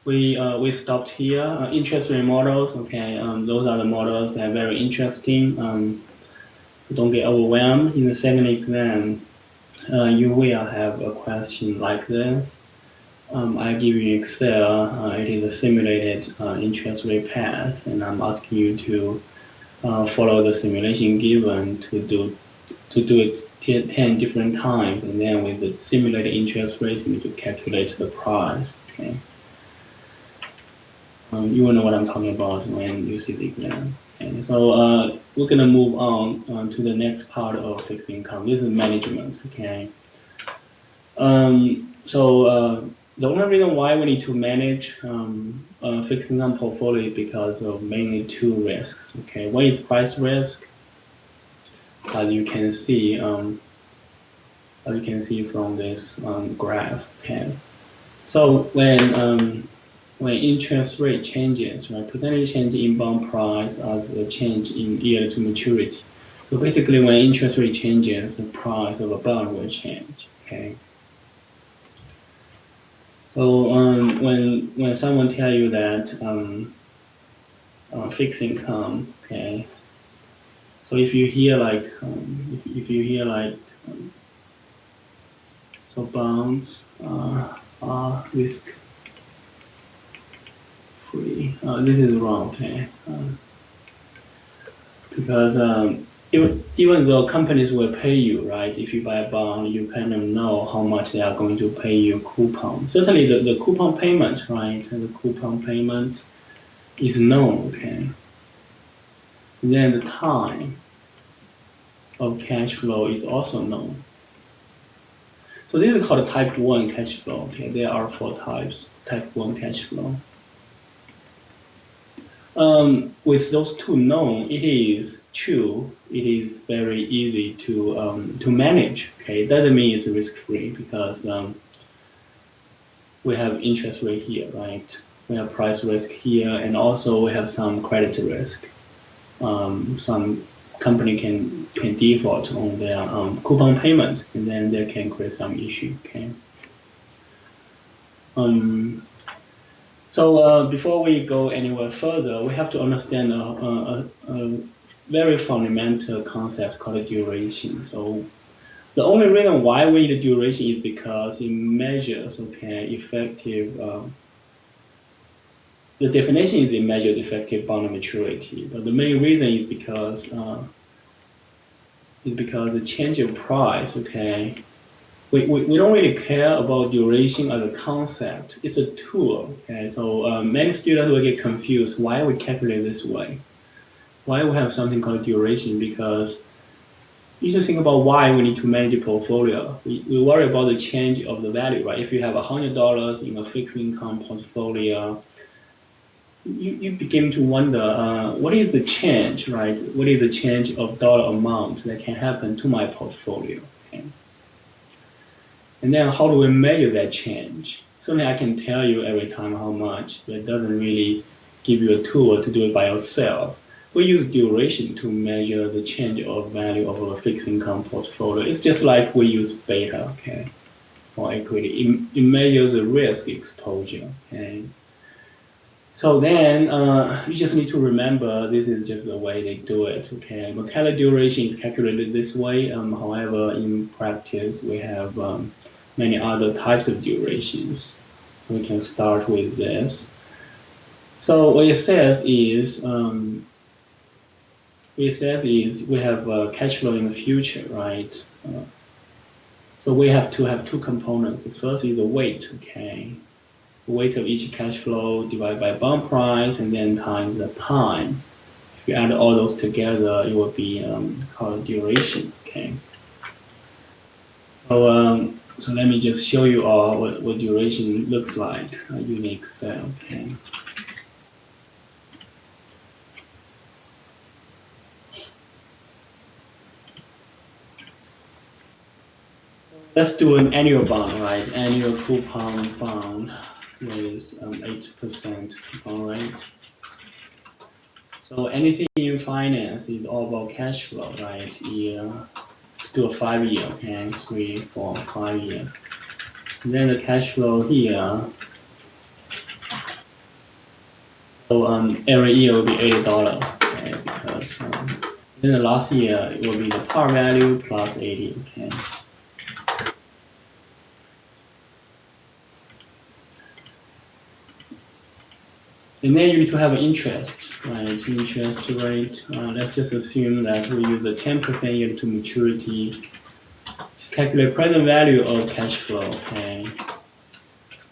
we stopped here. Interest rate models, okay, those are the models that are very interesting. Don't get overwhelmed. In the second exam, you will have a question like this. I give you Excel. It is a simulated interest rate path, and I'm asking you to follow the simulation given to do it 10 different times, and then with the simulated interest rate, you need to calculate the price. Okay. You will know what I'm talking about when you see the exam. Okay. So we're gonna move on to the next part of fixed income. This is management. Okay. The only reason why we need to manage fixed income portfolio is because of mainly two risks. Okay, one is price risk, as you can see from this graph. Okay, so when interest rate changes, right, percentage change in bond price as a change in yield to maturity. So basically, when interest rate changes, the price of a bond will change. Okay. So when someone tell you that fixed income, okay. So if you hear like so bonds are risk free. This is wrong, okay. Because even though companies will pay you, right? If you buy a bond, you kind of know how much they are going to pay you coupon. Certainly the coupon payment, right? The coupon payment is known, okay? And then the time of cash flow is also known. So this is called type 1 cash flow, okay? There are 4 types, type 1 cash flow. With those two known, it is very easy to manage. Okay, it doesn't mean it's risk free because we have interest rate here, right? We have price risk here, and also we have some credit risk. Some company can default on their coupon payment, and then they can create some issue. Okay. So before we go anywhere further, we have to understand a very fundamental concept called duration. So the only reason why we need a duration is because it measures, okay, effective. The definition is it measures effective bond maturity, but the main reason is because the change of price, okay. We don't really care about duration as a concept. It's a tool. Okay, so many students will get confused. Why we calculate this way? Why we have something called duration? Because you just think about why we need to manage a portfolio. We worry about the change of the value, right? If you have $100 in a fixed income portfolio, you begin to wonder what is the change, right? What is the change of dollar amount that can happen to my portfolio? Okay? And then how do we measure that change? Certainly I can tell you every time how much, but it doesn't really give you a tool to do it by yourself. We use duration to measure the change of value of a fixed income portfolio. It's just like we use beta, okay, or equity. It measures the risk exposure, okay. So then you just need to remember this is just the way they do it, okay. Mercalli duration is calculated this way. However, in practice, we have many other types of durations. We can start with this. So what it says is we have cash flow in the future, right? So we have to have two components. The first is the weight, okay? The weight of each cash flow divided by bond price and then times the time. If you add all those together, it will be called duration, okay? So let me just show you all what duration looks like using Excel, okay? Let's do an annual bond, right? Annual coupon bond with 8% coupon rate. So anything in finance is all about cash flow, right? Let's do a 5-year, okay? 3, 4, 5 year. And then the cash flow here So every year will be $80. Okay, because in the last year it will be the par value plus 80. Okay. And then you need to have an interest, right? Interest rate. Let's just assume that we use a 10% yield to maturity. Just calculate present value of cash flow. Okay.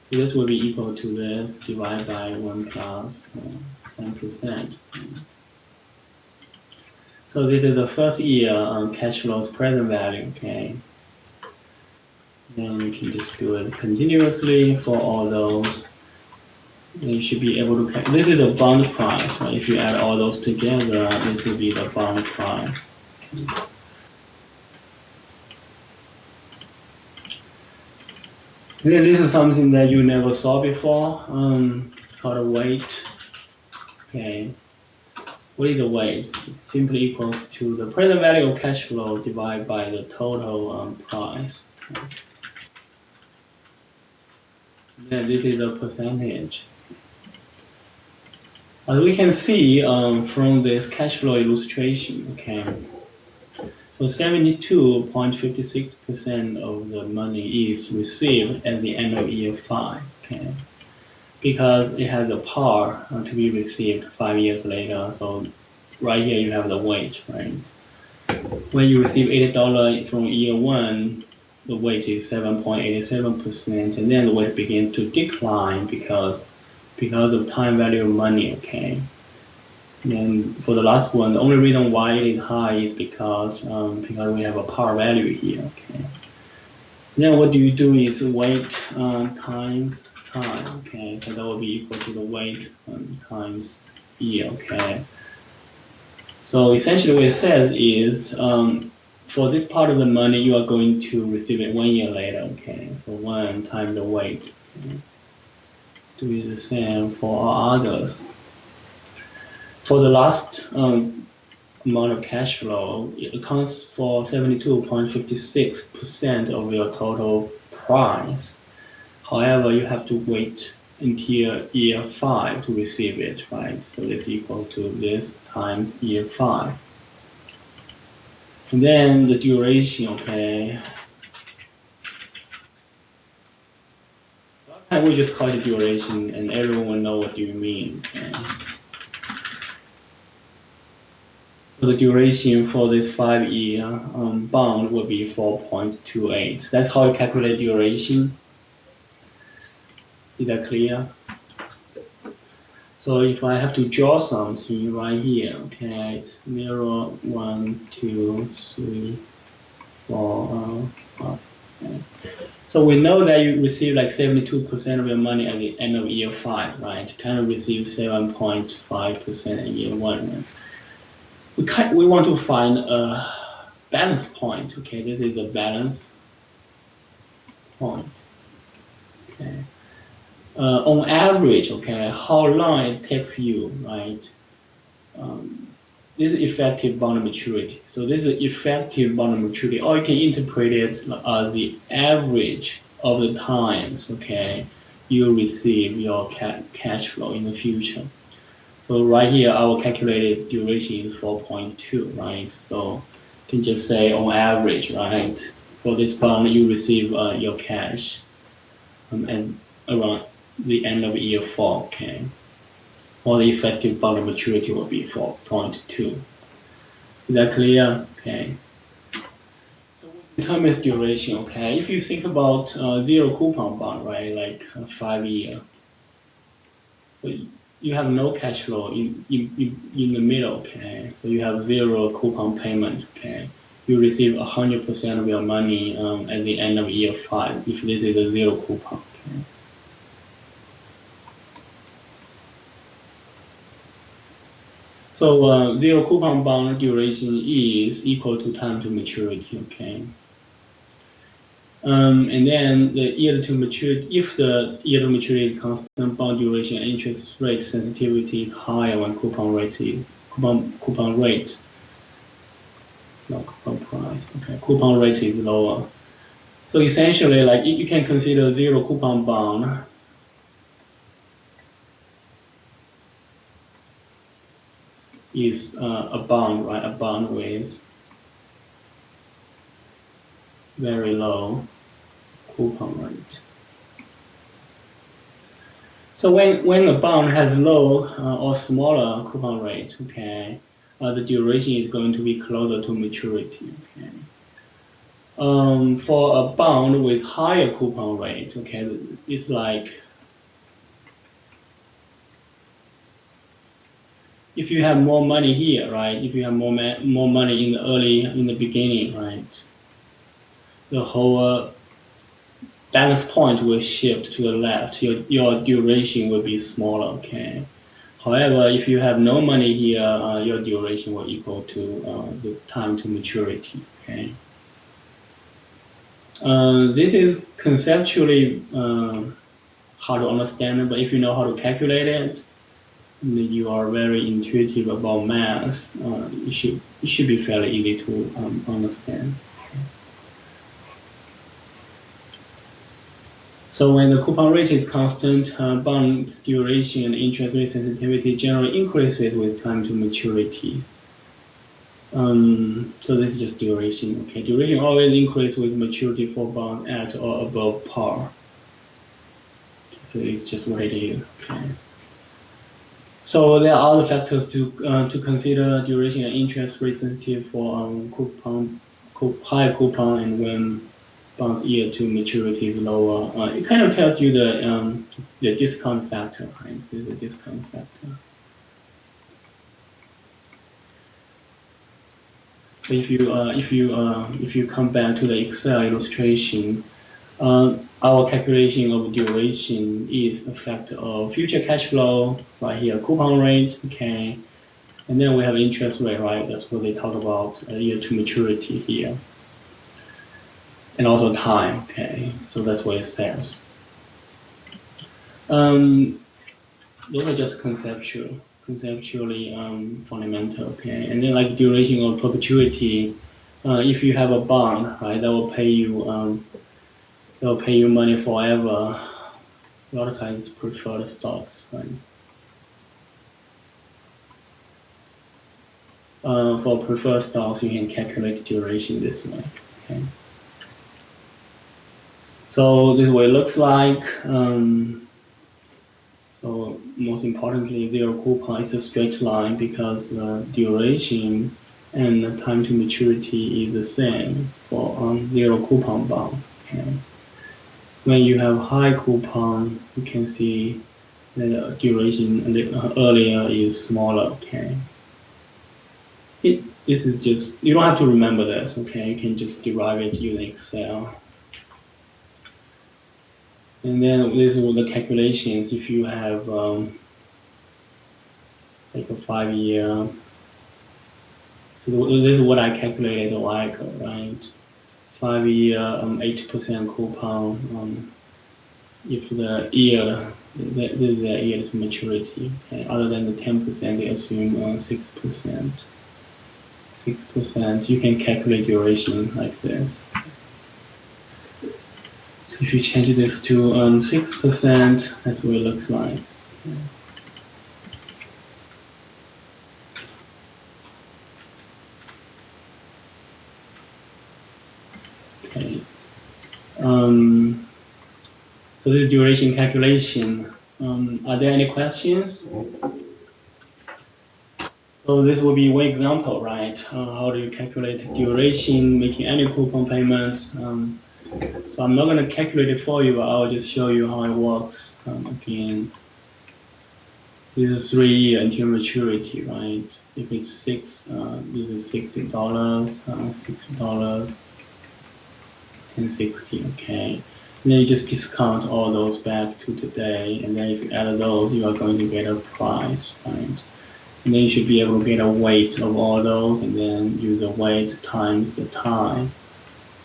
So this will be equal to this divided by 1 plus 10%. So this is the first year cash flow's present value. Okay. Then we can just do it continuously for all those. And you should be able to, this is the bond price, right? If you add all those together, this will be the bond price. And then this is something that you never saw before, called a weight. Okay, what is the weight? It simply equals to the present value of cash flow divided by the total price. Okay. Then this is a percentage. As we can see from this cash flow illustration, okay, so 72.56% of the money is received at the end of year 5, okay, because it has a par to be received 5 years later. So right here you have the weight, right? When you receive $80 from year 1, the weight is 7.87%, and then the weight begins to decline because of time value of money, okay? And for the last one, the only reason why it is high is because we have a par value here, okay? Then what you do is weight times time, okay? So that will be equal to the weight times year, okay? So essentially what it says is for this part of the money, you are going to receive it 1 year later, okay? So 1 times the weight. Okay? Do the same for all others. For the last amount of cash flow, it accounts for 72.56% of your total price. However, you have to wait until year 5 to receive it, right? So it's equal to this times year 5. And then the duration, okay? I will just call it duration, and everyone will know what you mean. Okay? So the duration for this 5-year bond will be 4.28. That's how you calculate duration. Is that clear? So if I have to draw something right here, okay, it's 0, 1, 2, 3, 4, 5. Okay. So we know that you receive like 72% of your money at the end of year 5, right? You kind of receive 7.5% in year 1. Right? We want to find a balance point. Okay, this is the balance point. Okay. On average, okay, how long it takes you, right? This is effective bond maturity. So this is effective bond maturity, or you can interpret it as the average of the times, okay, you receive your cash flow in the future. So right here, our calculated duration is 4.2, right? So you can just say on average, right? For this bond, you receive your cash and around the end of year 4, okay? Or the effective bond maturity will be 4.2. Is that clear? Okay. So what determines duration, okay? If you think about zero coupon bond, right, like 5 year, so you have no cash flow in the middle, okay? So you have 0 coupon payment, okay? You receive 100% of your money at the end of year 5 if this is a 0 coupon, okay? So 0 coupon bond duration is equal to time to maturity, okay? And then the yield to maturity, if the yield to maturity is constant, bond duration and interest rate sensitivity is higher when coupon rate. It's not coupon price, okay? Coupon rate is lower. So essentially, like you can consider 0 coupon bond is a bond, right? A bond with very low coupon rate. So when a bond has low or smaller coupon rate, okay, the duration is going to be closer to maturity, okay. For a bond with higher coupon rate, okay, it's like if you have more money here, right? If you have more money in the beginning, right? The whole balance point will shift to the left. Your duration will be smaller, okay. However, if you have no money here, your duration will equal to the time to maturity, okay. This is conceptually hard to understand, but if you know how to calculate it, you are very intuitive about math, it should be fairly easy to understand. So when the coupon rate is constant, bond duration and interest rate sensitivity generally increases with time to maturity. So this is just duration. Okay, duration always increases with maturity for bond at or above par. So it's just what it is. Okay. So there are other factors to consider: duration and interest rate sensitive for high coupon, and when bonds year to maturity is lower. It kind of tells you the discount factor, right? The discount factor. So if you come back to the Excel illustration, our calculation of duration is a factor of future cash flow, right here, coupon rate, okay, and then we have interest rate, right? That's what they talk about, year to maturity here, and also time, okay. So that's what it says. Those are just conceptually fundamental, okay. And then like duration of perpetuity, if you have a bond, right, that will pay you. They'll pay you money forever. A lot of times it's preferred stocks, right? For preferred stocks, you can calculate duration this way. Okay. So this is what it looks like. So most importantly, zero coupon is a straight line because duration and the time to maturity is the same for zero coupon bond. Okay. When you have high coupon, you can see the duration earlier is smaller, okay? This is just, you don't have to remember this, okay? You can just derive it using Excel. And then this is all the calculations. If you have like a 5-year, so this is what I calculated a while ago, right? 5-year, 8% coupon. If the yield, this is the yield to maturity. Okay? Other than the 10%, they assume 6%. 6%. You can calculate duration like this. So if you change this to 6%, that's what it looks like. Okay. So the duration calculation. Are there any questions? So this will be one example, right? How do you calculate duration, making any coupon payments? So I'm not going to calculate it for you, but I'll just show you how it works. Again, this is 3 years until maturity, right? If it's this is $60, $60, and 60, okay? And then you just discount all those back to today, and then if you add those, you are going to get a price, right? And then you should be able to get a weight of all those, and then use the weight times the time,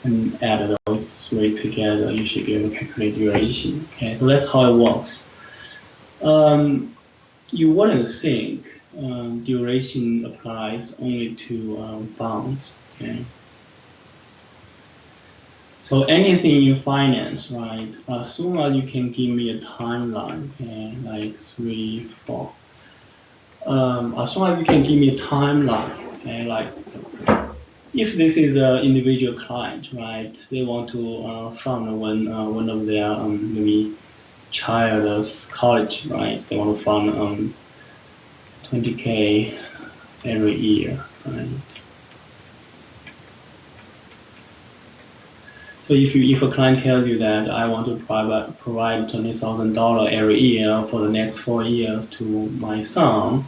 and add those 3 together. You should be able to calculate duration. Okay, so that's how it works. You wouldn't think duration applies only to bonds. Okay. So anything you finance, right? As soon as you can give me a timeline, okay, like 3, 4. as long as you can give me a timeline, okay, like if this is an individual client, right, they want to fund one of their maybe child's college, right, they want to fund 20K every year, right. So if a client tells you that I want to provide $20,000 every year for the next 4 years to my son,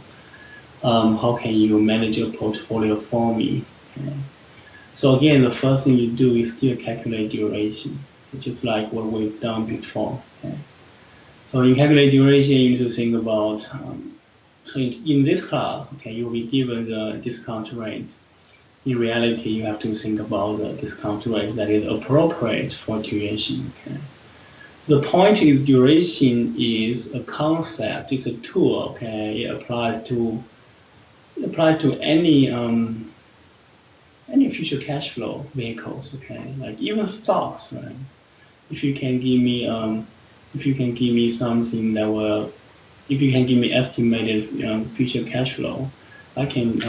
how can you manage your portfolio for me? Okay. So again, the first thing you do is still calculate duration, which is like what we've done before. Okay. So in calculate duration, you need to think about. So in this class, okay, you'll be given the discount rate. In reality, you have to think about the discount rate that is appropriate for duration. Okay. The point is duration is a concept, it's a tool. Okay, it applies to any future cash flow vehicles. Okay, like even stocks. Right? If you can give me something that will, if you can give me estimated future cash flow, I can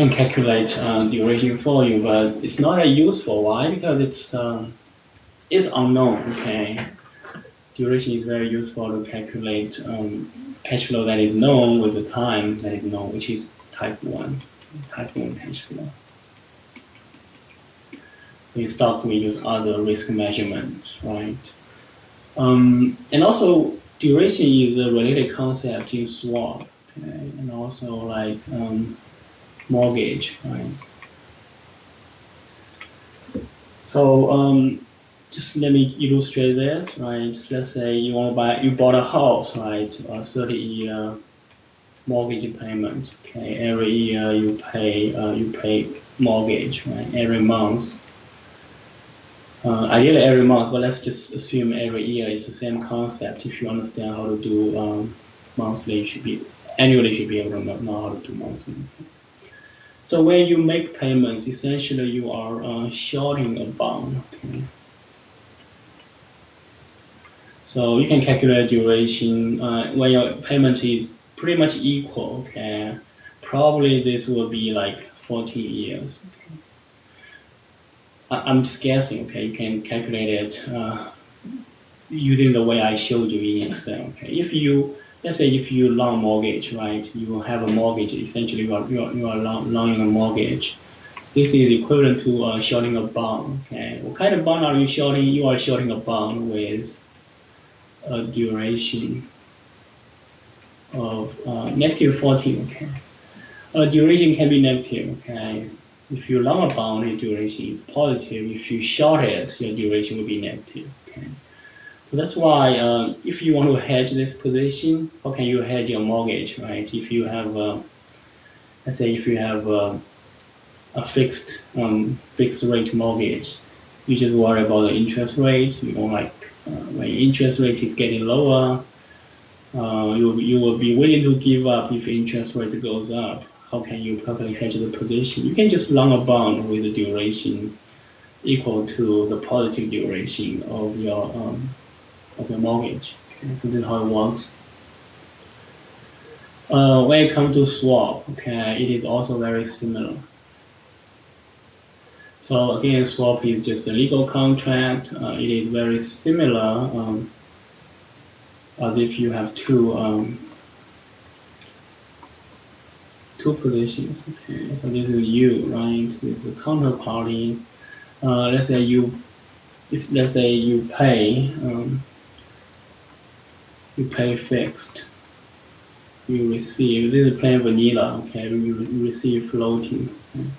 calculate duration for you, but it's not that useful. Why? Because it's unknown. Okay, duration is very useful to calculate cash flow that is known with the time that is known, which is type 1 cash flow. In stocks, we use other risk measurements, right? And also, duration is a related concept in swap, okay? And also like mortgage, right? So just let me illustrate this, right? Let's say you bought a house, right? A 30-year mortgage payment. Okay, every year you pay mortgage, right? Every month. Ideally every month, but let's just assume every year it's the same concept. If you understand how to do monthly, annually you should be able to know how to do monthly. So when you make payments, essentially you are shorting a bond. Okay? So you can calculate duration when your payment is pretty much equal. Okay, probably this will be like 14 years. Okay? I'm just guessing. Okay, you can calculate it using the way I showed you in Excel. Okay, let's say if you loan mortgage, right? You have a mortgage. Essentially, you are loaning a mortgage. This is equivalent to shorting a bond. Okay, what kind of bond are you shorting? You are shorting a bond with a duration of negative 14. Okay, duration can be negative. Okay, if you long a bond, your duration is positive. If you short it, your duration will be negative. Okay. So that's why if you want to hedge this position, how can you hedge your mortgage, right? If you have, let's say, if you have a fixed rate mortgage, you just worry about the interest rate. You know, like when interest rate is getting lower, you will be willing to give up if interest rate goes up. How can you perfectly hedge the position? You can just long a bond with the duration equal to the positive duration of your mortgage. Okay, so this is how it works. When it comes to swap, okay, it is also very similar. So again, swap is just a legal contract. It is very similar as if you have two positions. Okay, so this is you, right? This is the counterparty. Let's say you pay fixed. You receive, this is plain vanilla. Okay, you receive floating. Okay.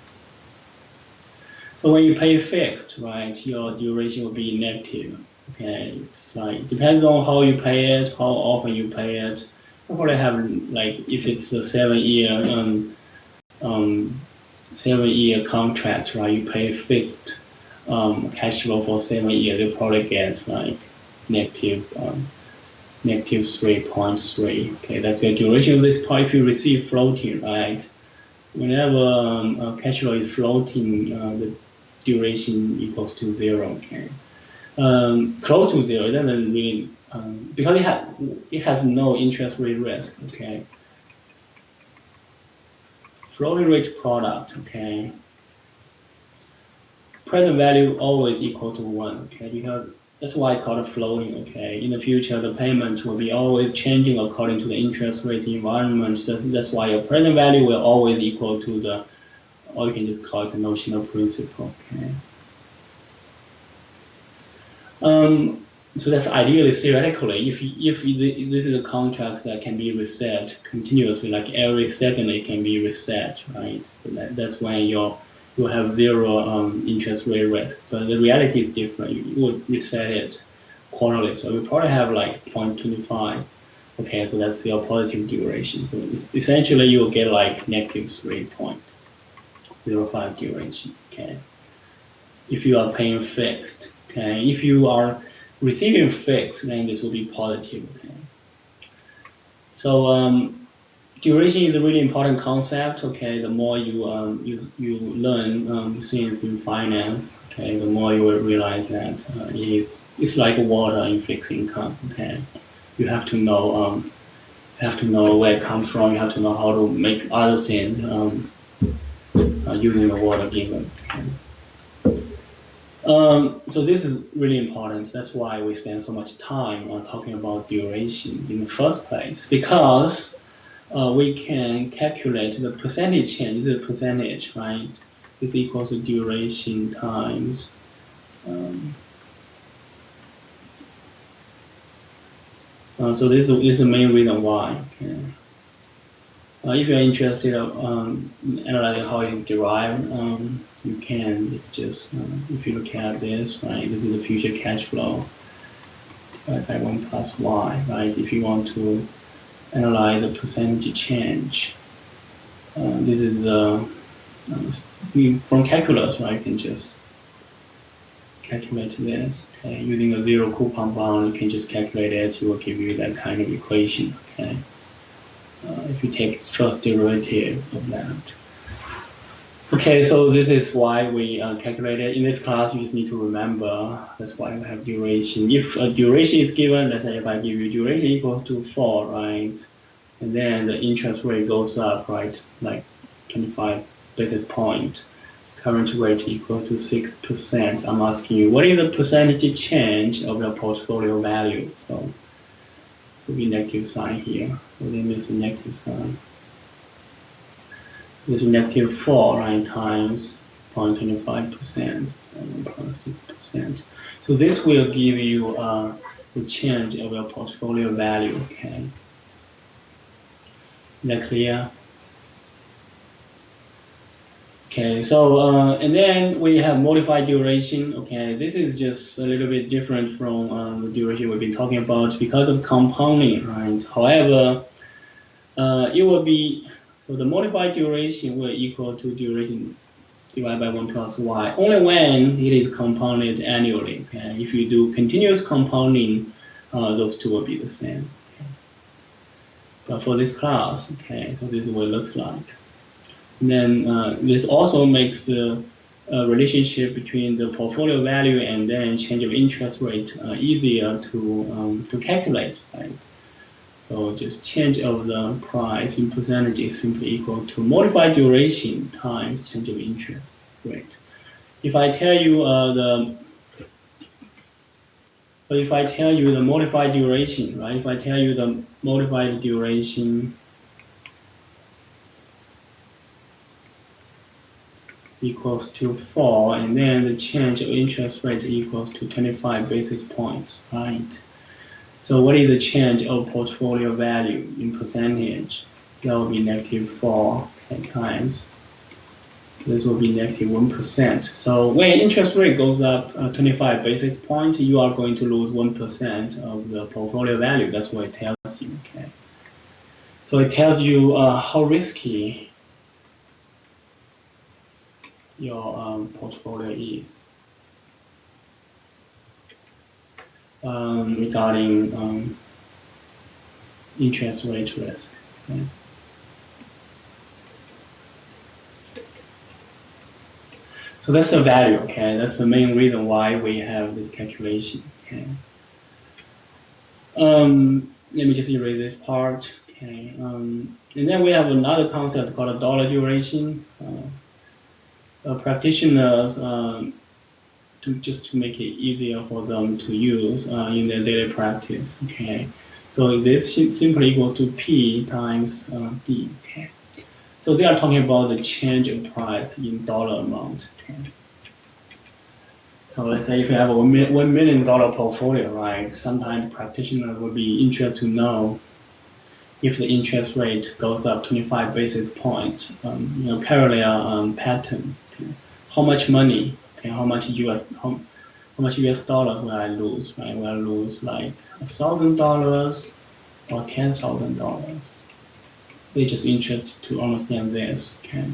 So when you pay fixed, right, your duration will be negative. Okay, it's like it depends on how you pay it, how often you pay it. You probably have like if it's a 7-year 7-year contract, right? You pay fixed cash flow for 7 years. You probably get like negative 3.3. Okay, that's the duration of this part. If you receive floating, right? Whenever cash flow is floating, the duration equals to 0. Okay, close to 0. It doesn't really because it has no interest rate risk. Okay, floating rate product, okay, present value always equal to 1, okay, because that's why it's called floating, okay. In the future, the payment will be always changing according to the interest rate environment. So that's why your present value will always equal to the, or you can just call it the notional principal, okay. So that's ideally, theoretically, if this is a contract that can be reset continuously, like every second it can be reset, right? So that's when you have zero interest rate risk. But the reality is different. You would reset it quarterly, so you probably have like 0.25. Okay, so that's your positive duration. So essentially you will get like -3.05 duration. Okay, if you are paying fixed. Okay, if you are receiving fixed, then this will be positive. Okay. So duration is a really important concept. Okay, the more you learn things in finance, okay, the more you will realize that it's like water in fixed income. Okay, you have to know where it comes from. You have to know how to make other things using the water given. Okay. So this is really important. That's why we spend so much time on talking about duration in the first place, because we can calculate the percentage change, the percentage, right? Is equal to duration times so this is the main reason why. Okay. If you're interested in analyzing how it derived, you can. It's just if you look at this, right? This is the future cash flow divided by 1 plus y, right? If you want to analyze the percentage change, this is from calculus, right? You can just calculate this. Okay, using a zero coupon bond, you can just calculate it. It will give you that kind of equation. Okay. If you take first derivative of that. Okay, so this is why we calculated. In this class, you just need to remember, that's why we have duration. If a duration is given, let's say if I give you duration equals to 4, right? And then the interest rate goes up, right? Like 25 basis point. Current rate equal to 6%. I'm asking you, what is the percentage change of your portfolio value? So be negative sign here. So then there's a negative sign. There's -4, right, times 0.25%, plus 6%. So this will give you the change of your portfolio value, okay? Is that clear? Okay, so and then we have modified duration. Okay, this is just a little bit different from the duration we've been talking about because of compounding, right? However, it will be, so the modified duration will equal to duration divided by 1 plus y only when it is compounded annually. Okay, if you do continuous compounding, those two will be the same. Okay. But for this class, okay, so this is what it looks like. And then this also makes the relationship between the portfolio value and then change of interest rate easier to calculate, right? So just change of the price in percentage is simply equal to modified duration times change of interest rate. If I tell you if I tell you the modified duration, right? If I tell you the modified duration equals to 4, and then the change of interest rate equals to 25 basis points, right? So what is the change of portfolio value in percentage? That will be -4 times. So this will be -1%. So when interest rate goes up 25 basis points, you are going to lose 1% of the portfolio value. That's what it tells you, okay? So it tells you how risky your portfolio is regarding interest rate risk. Okay? So that's the value. Okay, that's the main reason why we have this calculation. Okay. Let me just erase this part. Okay. And then we have another concept called a dollar duration. Practitioners, just to make it easier for them to use in their daily practice. Okay, so this simply equal to P times D. Okay, so they are talking about the change of price in dollar amount. Okay. So let's say if you have a $1 million portfolio, right? Sometimes practitioners will be interested to know if the interest rate goes up 25 basis points, parallel pattern. Okay. How much money? Okay, how much US dollars will I lose? Right? Will I lose like $1,000 or $10,000? They're just interested to understand this. Okay.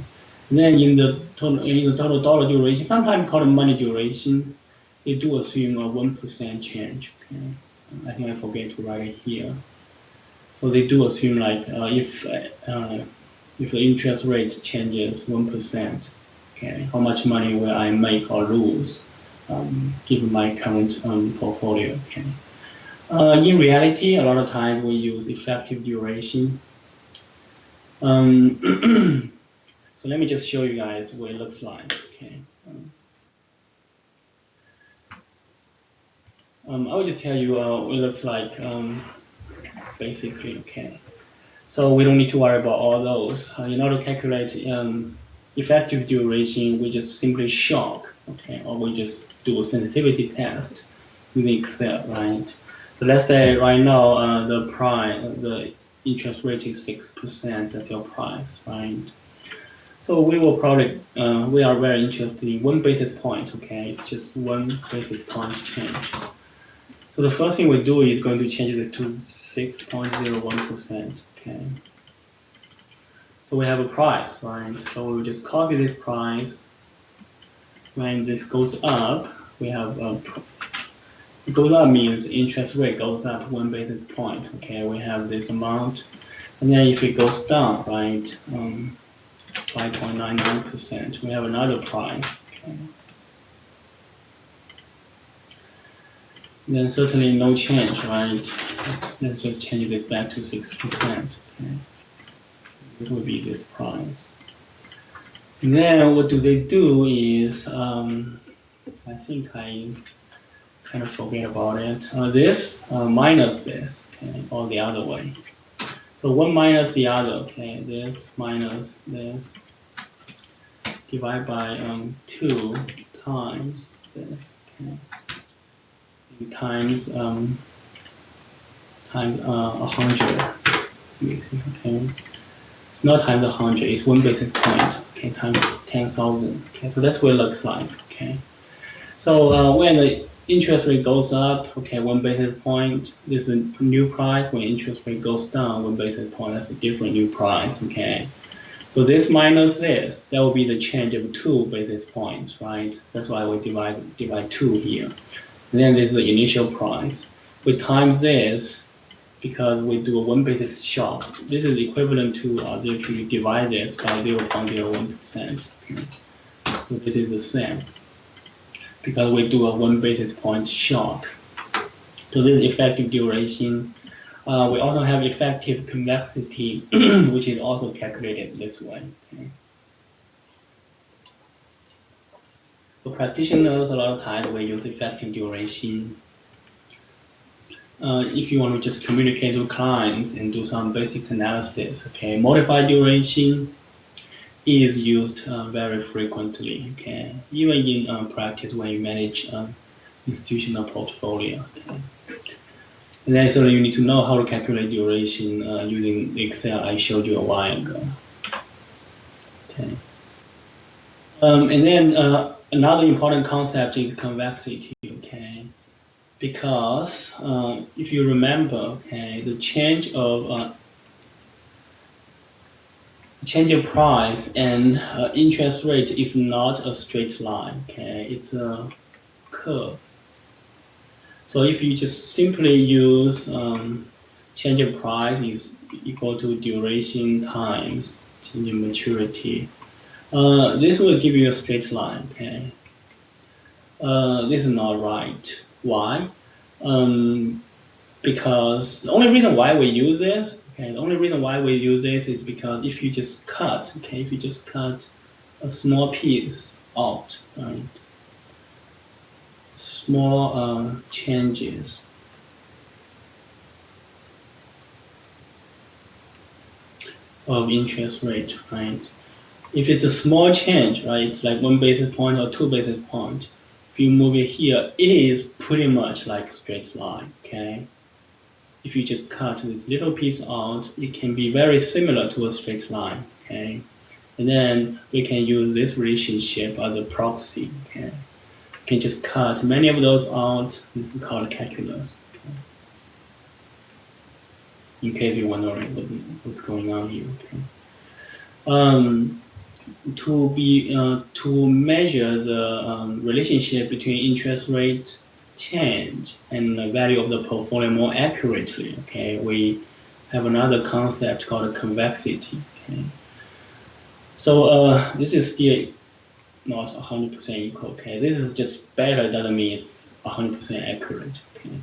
And then in the total dollar duration, sometimes called money duration, they do assume a 1% change. Okay. I think I forget to write it here. So they do assume like if the interest rate changes 1%, okay, how much money will I make or lose given my current portfolio? Okay. In reality, a lot of times we use effective duration. So let me just show you guys what it looks like. Okay. I will just tell you what it looks like basically. Okay. So we don't need to worry about all those. In order to calculate effective duration, we just simply shock, okay, or we just do a sensitivity test using Excel, right? So let's say right now the interest rate is 6%. That's your price, right? So we will probably we are very interested in 1 basis point. Okay, it's just 1 basis point change. So the first thing we do is going to change this to 6.01%. Okay. So we have a price, right? So we will just copy this price. When this goes up, we have it goes up means interest rate goes up 1 basis point. Okay, we have this amount, and then if it goes down, right, 5.99%, we have another price. Okay. Then certainly no change, right? Let's just change it back to 6%. Okay. This will be this price. And then what do they do is, I think I kind of forget about it. This minus this, okay, or the other way. So one minus the other, okay, this minus this, divide by 2 times this, okay, times 100. Let me see, okay. It's not times 100, it's 1 basis point, okay, times 10,000. Okay, so that's what it looks like, okay. So when the interest rate goes up, okay, 1 basis point, this is a new price. When interest rate goes down 1 basis point, that's a different new price, okay. So this minus this, that will be the change of 2 basis points, right? That's why we divide 2 here. And then this is the initial price. We times this, because we do a 1 basis shock. This is equivalent to if you divide this by 0.01%. Okay. So this is the same, because we do a 1 basis point shock. So this is effective duration. We also have effective convexity, which is also calculated this way. Okay. For practitioners, a lot of times we use effective duration. If you want to just communicate with clients and do some basic analysis, okay, modified duration is used very frequently, okay, even in practice when you manage institutional portfolio. Okay. And then so you need to know how to calculate duration using Excel I showed you a while ago. Okay. And then another important concept is convexity, okay. Because if you remember, okay, the change of price and interest rate is not a straight line, okay, it's a curve. So if you just simply use change of price is equal to duration times change of maturity, this will give you a straight line, okay. This is not right. Why? because the only reason why we use this, okay, the only reason why we use this is because if you just cut, okay, if you just cut a small piece out, right, small changes of interest rate, right? If it's a small change, right, it's like 1 basis point or 2 basis point. If you move it here, it is pretty much like a straight line, okay? If you just cut this little piece out, it can be very similar to a straight line, okay? And then we can use this relationship as a proxy, okay? You can just cut many of those out. This is called calculus, okay? In case you're wondering what's going on here, okay? To measure the relationship between interest rate change and the value of the portfolio more accurately, okay, we have another concept called convexity, okay. So this is still not 100% equal, okay. This is just better, doesn't mean it's 100% accurate, okay.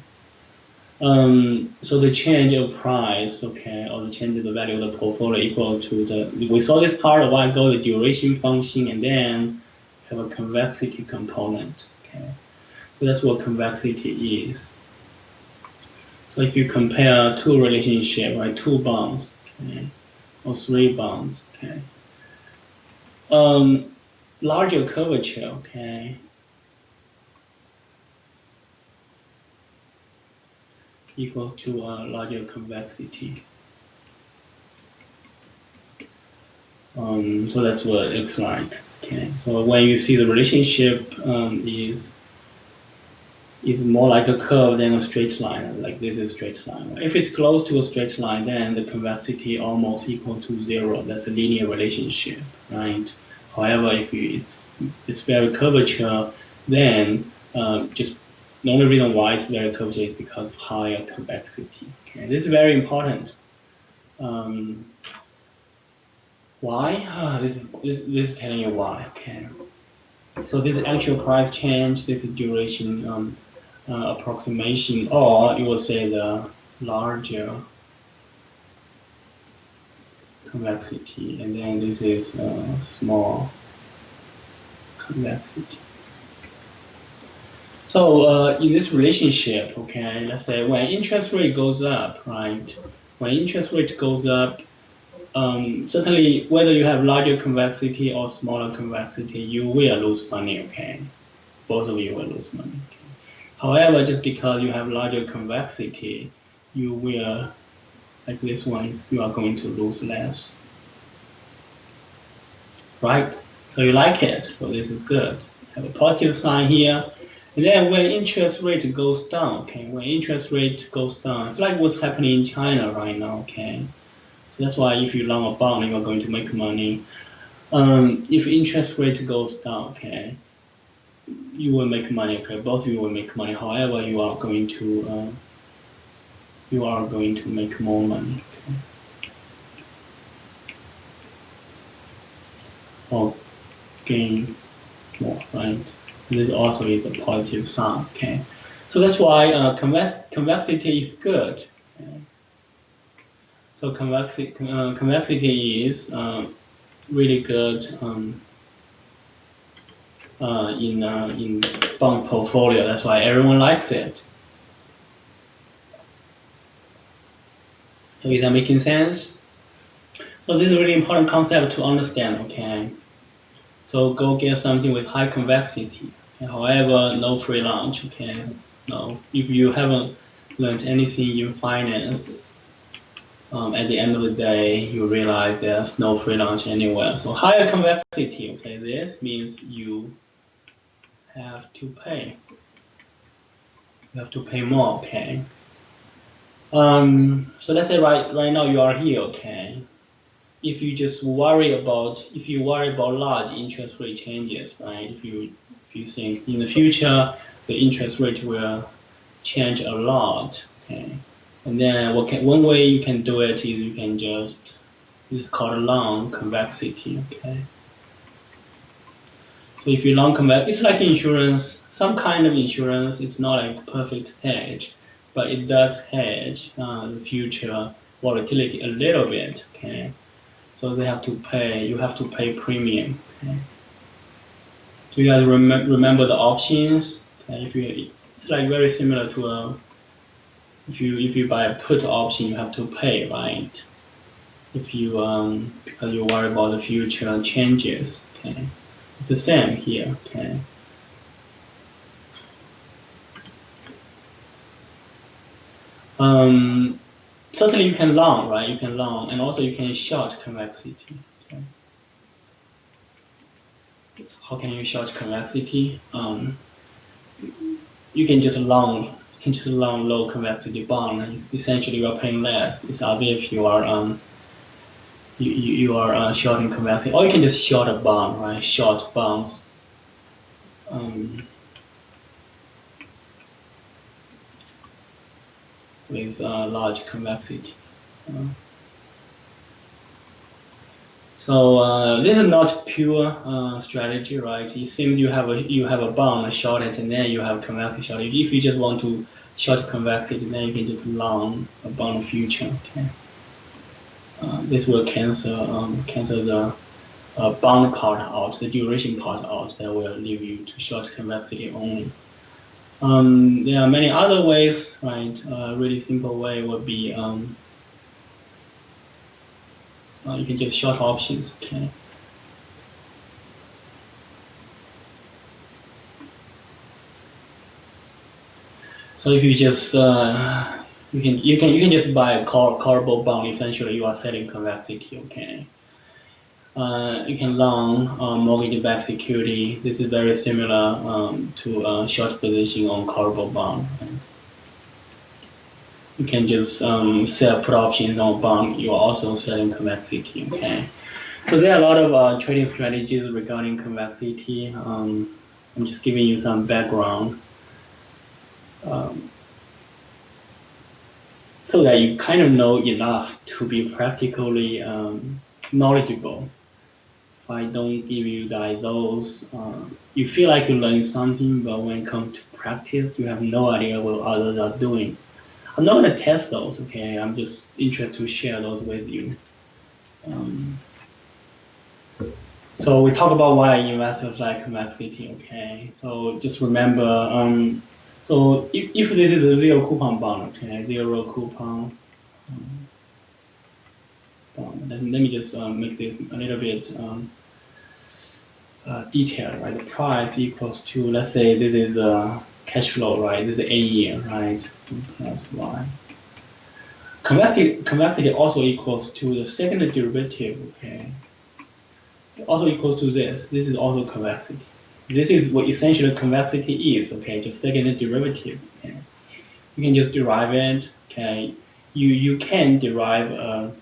So the change of price, okay, or the change of the value of the portfolio equal to we saw this part a while ago, the duration function, and then have a convexity component, okay. So that's what convexity is. So if you compare two relationships, right, two bonds, okay, or three bonds, okay, larger curvature, okay, equals to larger convexity. So that's what it looks like. Okay, so when you see the relationship is more like a curve than a straight line, like this is a straight line. If it's close to a straight line, then the convexity almost equal to 0. That's a linear relationship, right? However, if it's very curvature, then just the only reason why it's very curvature is because of higher convexity. Okay, this is very important. Why? This is telling you why. Okay. So this is actual price change. This is duration approximation, or you will say the larger convexity, and then this is small convexity. So in this relationship, okay, let's say when interest rate goes up, right? When interest rate goes up, certainly whether you have larger convexity or smaller convexity, you will lose money, okay? Both of you will lose money. Okay? However, just because you have larger convexity, you will, like this one, you are going to lose less, right? So you like it, so this is good. Have a positive sign here. And then when interest rate goes down, okay, when interest rate goes down, it's like what's happening in China right now, okay? So that's why if you long a bond, you are going to make money. If interest rate goes down, okay, you will make money, okay, both of you will make money. However, you are going to make more money, okay? Or gain more, right? This also is a positive sign, okay? So that's why convexity is good. Okay? So convexity is really good in bond portfolio. That's why everyone likes it. So is that making sense? So this is a really important concept to understand, okay? So go get something with high convexity. However, no free lunch, okay? No, if you haven't learned anything in finance, at the end of the day, you realize there's no free lunch anywhere. So higher convexity, okay? This means you have to pay. You have to pay more, okay? So let's say right now you are here, okay? If you worry about large interest rate changes, right? If you think in the future the interest rate will change a lot, okay? And then one way you can do it is you can this is called long convexity, okay? So if you long convex, it's like insurance, some kind of insurance. It's not like perfect hedge, but it does hedge the future volatility a little bit. Okay, so you have to pay premium. Okay. Do you guys remember the options? Okay, it's like very similar to if you buy a put option, you have to pay, right? If you because you worry about the future changes. Okay, it's the same here. Okay. Certainly you can long, right? You can long, and also you can short convexity. Okay. How can you short convexity? You can just long low convexity bond. Essentially, you are paying less. It's obvious if you are you are shorting convexity, or you can just short a bond, right? Short bonds. With large convexity. So this is not pure strategy, right? It seems you have a bond short it, and then you have convexity short. If you just want to short convexity, then you can just long a bond future. Okay. This will cancel the bond part out, the duration part out. That will leave you to short convexity only. There are many other ways, right? A really simple way would be you can just short options. Okay. So if you just you can just buy a callable bond. Essentially, you are selling convexity. Okay. You can long mortgage-backed security. This is very similar to short position on callable bond. Okay. You can just sell put options on bond. You are also selling convexity. Okay. So there are a lot of trading strategies regarding convexity. I'm just giving you some background. So that you kind of know enough to be practically knowledgeable. If I don't give you guys those, you feel like you learn something, but when it comes to practice, you have no idea what others are doing. I'm not going to test those, okay? I'm just interested to share those with you. So we talk about why investors like convexity, okay? So just remember, so if this is a zero coupon bond, okay, zero coupon bond, let me just make this a little bit detailed, right? The price equals to, let's say this is a cash flow, right? This is a year, right? Plus y. Convexity also equals to the second derivative, okay? It also equals to this. This is also convexity. This is what essentially convexity is, okay? Just second derivative. Okay? You can just derive it, okay? You can derive.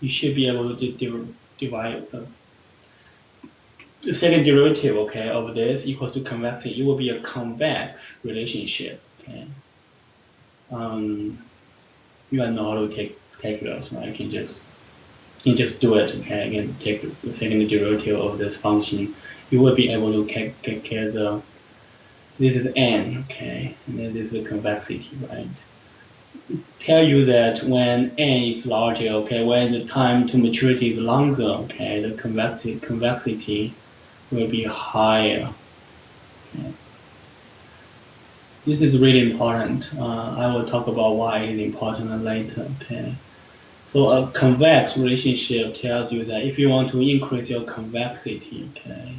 You should be able to derive the second derivative, okay, of this equals to convexity. It will be a convex relationship, okay? You guys know how to take calculus, right? You can just do it, okay? You can take the second derivative of this function. You will be able to calculate this is n, okay? And then this is the convexity, right? Tell you that when n is larger, okay, when the time to maturity is longer, okay, the convexity will be higher. Okay. This is really important. I will talk about why it is important later. Okay. So a convex relationship tells you that if you want to increase your convexity, okay,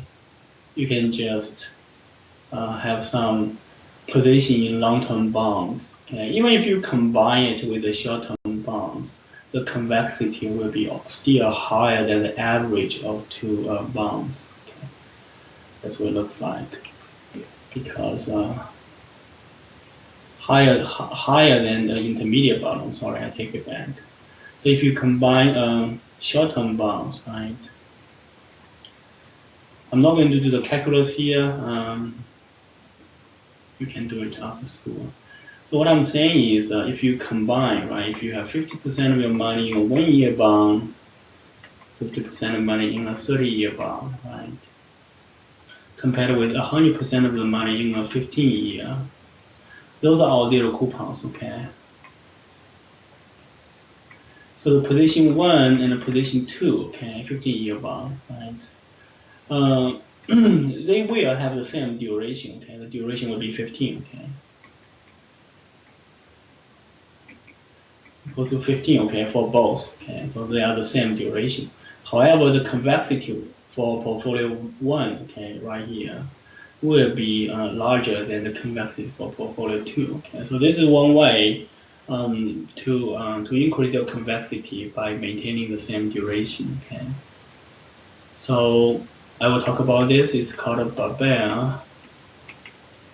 you can just have some position in long-term bonds. Okay. Even if you combine it with the short-term bonds, the convexity will be still higher than the average of two bonds. Okay. That's what it looks like, because higher than the intermediate bond. I'm sorry, I take it back. So if you combine short-term bonds, right? I'm not going to do the calculus here. You can do it after school. So what I'm saying is, if you combine, right? If you have 50% of your money in a 1-year bond, 50% of money in a 30-year bond, right? Compared with 100% of the money in a 15-year. Those are our zero coupons, okay? So the position 1 and the position 2, okay, 15-year bond, right? They will have the same duration, okay? The duration will be 15, okay? Equal to 15, okay, for both, okay? So they are the same duration. However, the convexity for portfolio 1, okay, right here, will be larger than the convexity for portfolio 2, okay? So this is one way to increase your convexity by maintaining the same duration, okay? So I will talk about this. It's called a barbell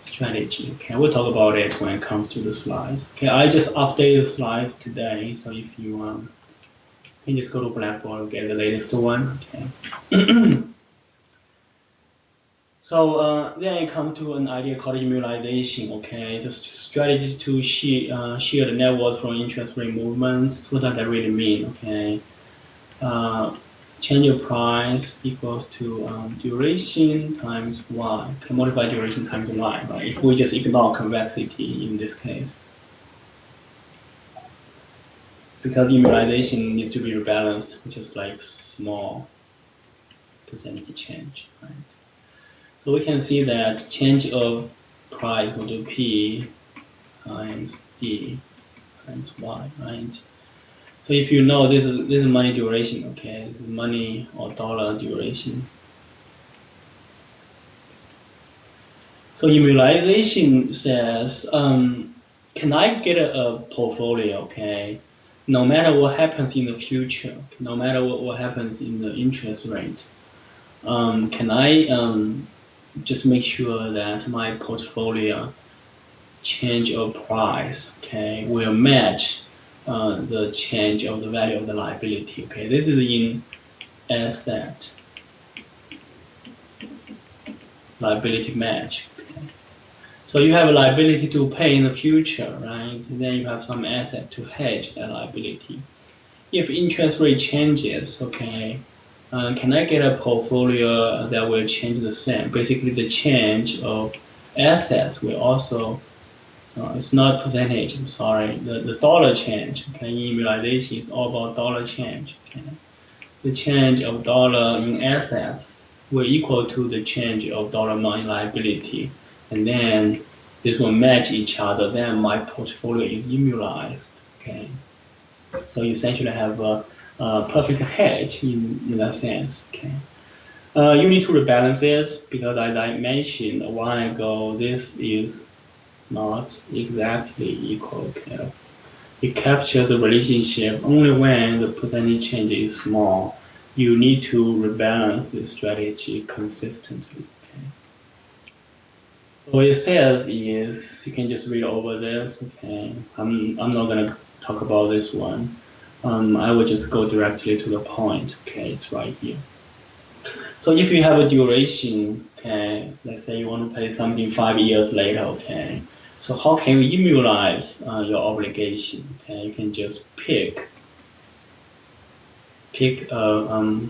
strategy. Okay, we'll talk about it when it comes to the slides. Okay, I just updated the slides today, so if you can just go to Blackboard and get the latest one. Okay. So then I come to an idea called immunization. Okay, it's a strategy to shield the net worth from interest rate movements. What does that really mean? Okay. Change of price equals to duration times y. Okay, multiply duration times y, right? If we just ignore convexity in this case. Because immunization needs to be rebalanced, which is like small percentage change, right? So we can see that change of price equal to P times D times Y, right? So if you know this is money duration, okay, this is money or dollar duration. So immunization says, can I get a portfolio, okay, no matter what happens in the future, no matter what happens in the interest rate, can I just make sure that my portfolio change of price, okay, will match the change of the value of the liability, okay? This is in asset liability match. Okay? So you have a liability to pay in the future, right? And then you have some asset to hedge that liability. If interest rate changes, okay, can I get a portfolio that will change the same? Basically, the change of assets will also, it's not percentage, I'm sorry, the dollar change, okay, immunization is all about dollar change, okay? The change of dollar in assets will equal to the change of dollar amount in liability, and then this will match each other, then my portfolio is immunized, okay? So you essentially have a perfect hedge in that sense, okay? You need to rebalance it because as I mentioned a while ago, this is not exactly equal, okay? It captures the relationship only when the percentage change is small. You need to rebalance the strategy consistently. Okay? So what it says is, you can just read over this. Okay, I'm not gonna talk about this one. I will just go directly to the point. Okay, it's right here. So if you have a duration, okay, let's say you want to pay something 5 years later, okay. So how can you immunize your obligation? Okay, you can just pick a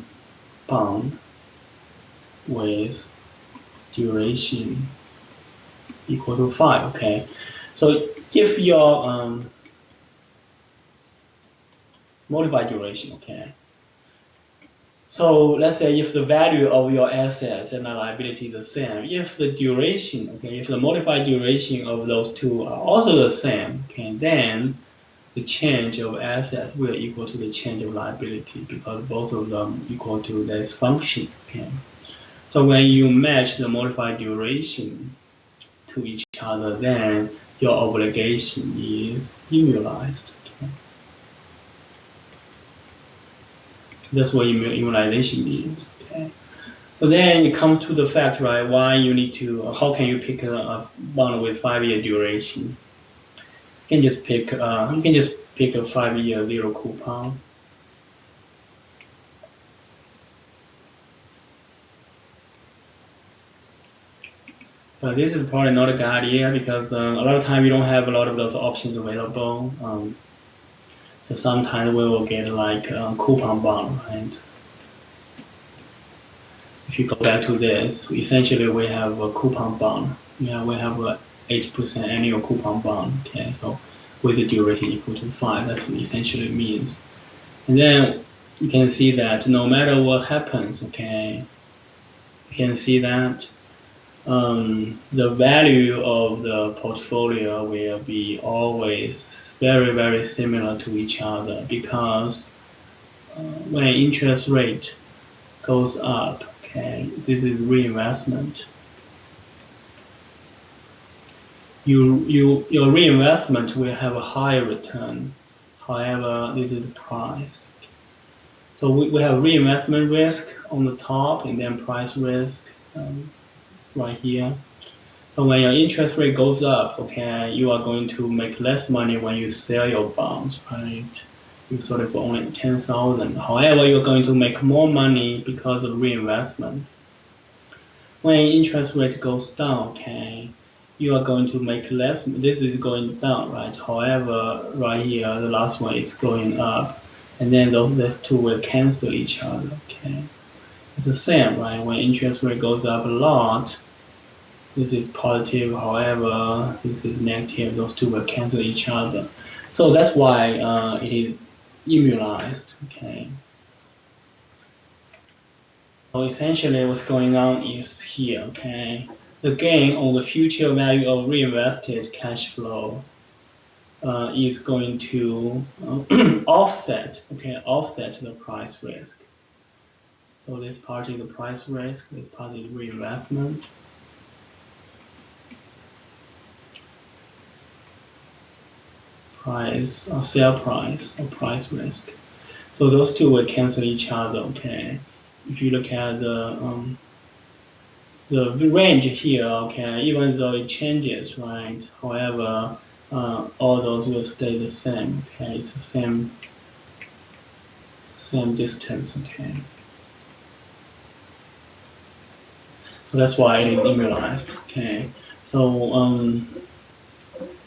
bond with duration equal to 5. Okay, so if your multiply duration, okay. So let's say if the value of your assets and the liability is the same, if the duration, okay, if the modified duration of those two are also the same, okay, then the change of assets will equal to the change of liability because both of them equal to this function, okay. So when you match the modified duration to each other, then your obligation is immunized. Okay. That's what immunization means. Okay. So then it comes to the fact, right? Why you need to? How can you pick a bond with 5-year duration? You can just pick. You can just pick a 5-year zero coupon. This is probably not a good idea because a lot of time you don't have a lot of those options available. So sometimes we will get like a coupon bond, right? If you go back to this, essentially we have a coupon bond. Yeah, we have a 8% annual coupon bond. Okay, so with the duration equal to 5, that's what essentially means. And then you can see that no matter what happens, okay, you can see that the value of the portfolio will be always very, very similar to each other, because when interest rate goes up, okay, this is reinvestment. Your reinvestment will have a higher return. However, this is the price. So we have reinvestment risk on the top, and then price risk right here. So when your interest rate goes up, okay, you are going to make less money when you sell your bonds, right? You sold it for only 10,000. However, you're going to make more money because of reinvestment. When interest rate goes down, okay, you are going to make less. This is going down, right? However, right here, the last one is going up, and then those two will cancel each other. Okay, it's the same, right? When interest rate goes up a lot, this is positive. However, this is negative. Those two will cancel each other. So that's why it is immunized. Okay. So essentially, what's going on is here. Okay, the gain on the future value of reinvested cash flow is going to offset the price risk. So this part is the price risk, this part is reinvestment. Price or sale price or price risk. So those two will cancel each other. Okay, if you look at the range here, okay, even though it changes, right? However, all those will stay the same. Okay, it's the same distance. Okay, so that's why it is immunized. Okay, so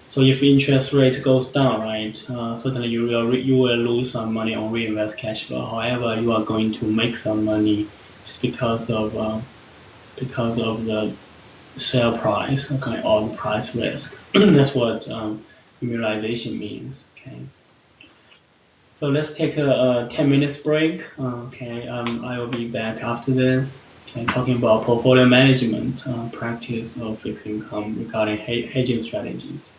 so if interest rate goes down, right, certainly you will lose some money on reinvest cash flow. However, you are going to make some money just because of the sale price, okay, or the price risk. That's what immunization means. Okay. So let's take a 10 minutes break. Okay, I will be back after this. Okay, talking about portfolio management practice of fixed income regarding hedging strategies.